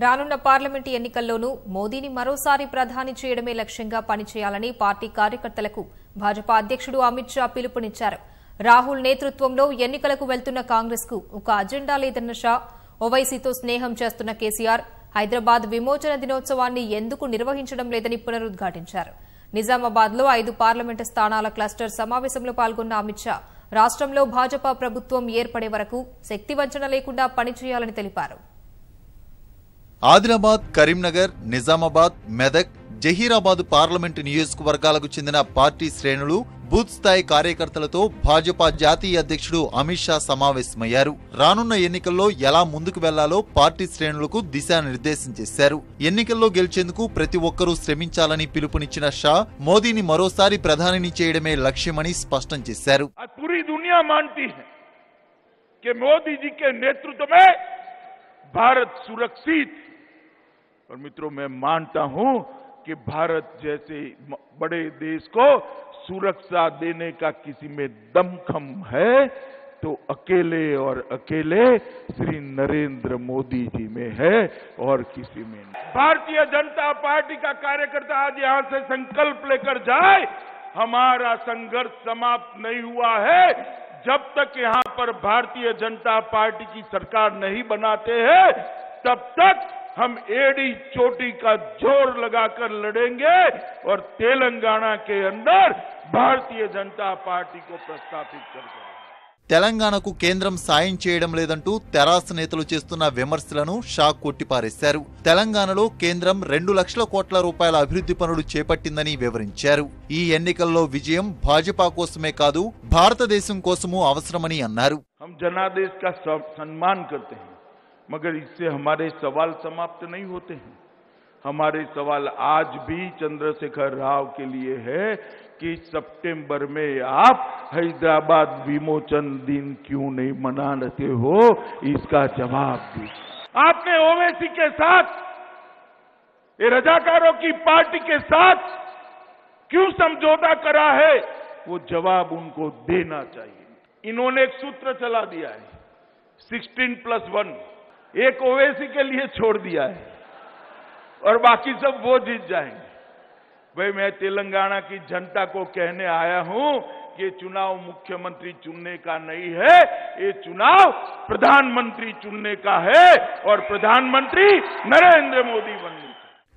రానున్న పార్లమెంటు ఎన్నికల్లోనూ మోదీని మరోసారి ప్రధాని చేయడమే లక్ష్యంగా పనిచేయాలని పార్టీ కార్యకర్తలకు భాజపా అధ్యక్షుడు అమిత్ షా పిలుపునిచ్చారు. రాహుల్ నేతృత్వంలో ఎన్నికలకు వెళ్తున్న కాంగ్రెస్ కు ఒక అజెండా లేదన్న షా, ఓవైసీతో స్నేహం చేస్తున్న కేసీఆర్ హైదరాబాద్ విమోచన దినోత్సవాన్ని ఎందుకు నిర్వహించడం లేదని పునరుద్ఘాటించారు. నిజామాబాద్ లో 5 పార్లమెంటు స్థానాల క్లస్టర్ సమావేశంలో పాల్గొన్న అమిత్ షా రాష్ట్రంలో భాజపా ప్రభుత్వం ఏర్పడే వరకు శక్తివంచన లేకుండా పనిచేయాలని తెలిపారు. ఆదిలాబాద్, కరీంనగర్, నిజామాబాద్, మెదక్, జహీరాబాద్ పార్లమెంటు నియోజకవర్గాలకు చెందిన పార్టీ శ్రేణులు, బూత్ స్థాయి కార్యకర్తలతో భాజపా జాతీయ అధ్యక్షుడు అమిత్ షా సమావేశమయ్యారు. రానున్న ఎన్నికల్లో ఎలా ముందుకు వెళ్లాలో పార్టీ శ్రేణులకు దిశానిర్దేశం చేశారు. ఎన్నికల్లో గెలిచేందుకు ప్రతి ఒక్కరూ శ్రమించాలని పిలుపునిచ్చిన షా, మోదీని మరోసారి ప్రధానిని చేయడమే లక్ష్యమని స్పష్టం చేశారు. भारत सुरक्षित और मित्रों मैं मानता हूं कि भारत जैसे बड़े देश को सुरक्षा देने का किसी में दमखम है तो अकेले और अकेले श्री नरेंद्र मोदी जी में है और किसी में नहीं। भारतीय जनता पार्टी का कार्यकर्ता आज यहां से संकल्प लेकर जाए, हमारा संघर्ष समाप्त नहीं हुआ है जब तक यहां पर भारतीय जनता पार्टी की सरकार नहीं बनाते हैं, तब तक हम एड़ी चोटी का जोर लगाकर लड़ेंगे और तेलंगाना के अंदर भारतीय जनता पार्टी को प्रस्थापित करेंगे. తెలంగాణకు కేంద్రం సాయం చేయడం లేదంటూ తెరాస నేతలు చేస్తున్న విమర్శలను షా కొట్టిపారేశారు. తెలంగాణలో కేంద్రం 2 లక్షల కోట్ల రూపాయల అభివృద్ధి పనులు చేపట్టిందని వివరించారు. ఈ ఎన్నికల్లో విజయం భాజపా కోసమే కాదు, భారతదేశం కోసమూ అవసరమని అన్నారు. हम जनादेश का सम्मान करते हैं, मगर इससे हमारे सवाल समाप्त नहीं होते हैं. हमारे सवाल आज भी चंद्रशेखर राव के लिए है कि सितंबर में आप हैदराबाद विमोचन दिन क्यों नहीं मनाते हो, इसका जवाब दीजिए. आपने ओवैसी के साथ, ये रजाकारों की पार्टी के साथ क्यों समझौता करा है, वो जवाब उनको देना चाहिए. इन्होंने एक सूत्र चला दिया है 16+1, एक ओवैसी के लिए छोड़ दिया है और बाकी सब वो जीत जाएंगे. भाई मैं तेलंगाना की जनता को कहने आया हूं कि चुनाव मुख्यमंत्री चुनने का नहीं है, ये चुनाव प्रधानमंत्री चुनने का है और प्रधानमंत्री नरेंद्र मोदी बनने.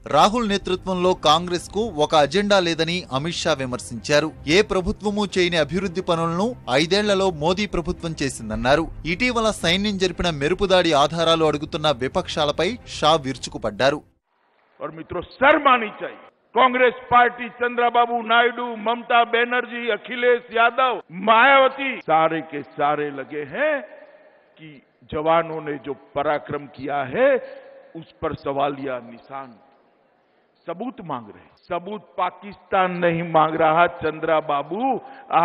రాహుల్ నేతృత్వంలో కాంగ్రెస్ కు ఒక అజెండా లేదని అమిత్ షా విమర్శించారు. ఏ ప్రభుత్వమూ చేయని అభివృద్ధి పనులను 5 ఏళ్లలో మోదీ ప్రభుత్వం చేసిందన్నారు. ఇటీవల సైన్యం జరిపిన మెరుపుదాడి ఆధారాలు అడుగుతున్న విపక్షాలపై షా విరుచుకుపడ్డారు. और मित्रों शर्म आनी चाहिए. कांग्रेस पार्टी, चंद्रबाबू नायडू, ममता बनर्जी, अखिलेश यादव, मायावती, सारे के सारे लगे हैं कि जवानों ने जो पराक्रम किया है उस पर सवालिया निशान, सबूत मांग रहे हैं. सबूत पाकिस्तान नहीं मांग रहा. चंद्रबाबू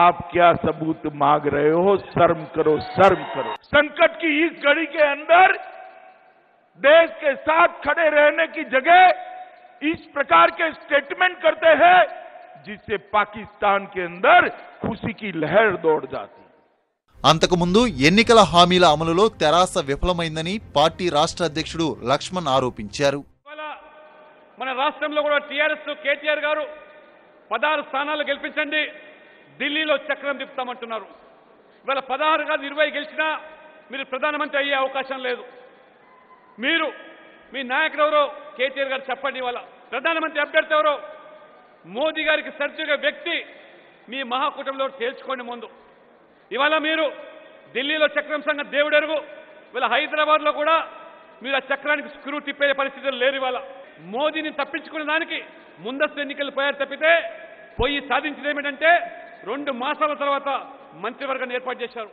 आप क्या सबूत मांग रहे हो? शर्म करो, शर्म करो. संकट की इस घड़ी के अंदर देश के साथ खड़े रहने की जगह इस प्रकार के स्टेटमेंट करते हैं जिससे पाकिस्तान के अंदर खुशी की लहर दौड़ जाती. అంతకుముందు ఎన్నికల హామీల అమలులో తెరాస విఫలమైందని పార్టీ రాష్ట్ర అధ్యక్షుడు లక్ష్మణ్ ఆరోపించారు. మన రాష్ట్రంలో కూడా టీఆర్ఎస్ కేటీఆర్ గారు 16 స్థానాలు గెలిపించండి, ఢిల్లీలో చక్రం తిప్పుతామంటున్నారు. ఇవాళ 16 కాదు 20 గెలిచినా మీరు ప్రధానమంత్రి అయ్యే అవకాశం లేదు. మీరు మీ నాయకుడు ఎవరో కేటీఆర్ గారు చెప్పండి. ఇవాళ ప్రధానమంత్రి అభ్యర్థి ఎవరో, మోదీ గారికి సరిచూగే వ్యక్తి మీ మహాకూటమిలో తేల్చుకోండి ముందు. ఇవాళ మీరు ఢిల్లీలో చక్రం సంగతి దేవుడెరుగు. ఇవాళ హైదరాబాద్లో కూడా మీరు ఆ చక్రానికి స్క్రూ తిప్పే పరిస్థితులు లేరు. ఇవాళ మోదీని తప్పించుకునే దానికి ముందస్తు ఎన్నికలు పోయారు తప్పితే పోయి సాధించింది ఏమిటంటే 2 మాసాల తర్వాత మంత్రివర్గాన్ని ఏర్పాటు చేశారు.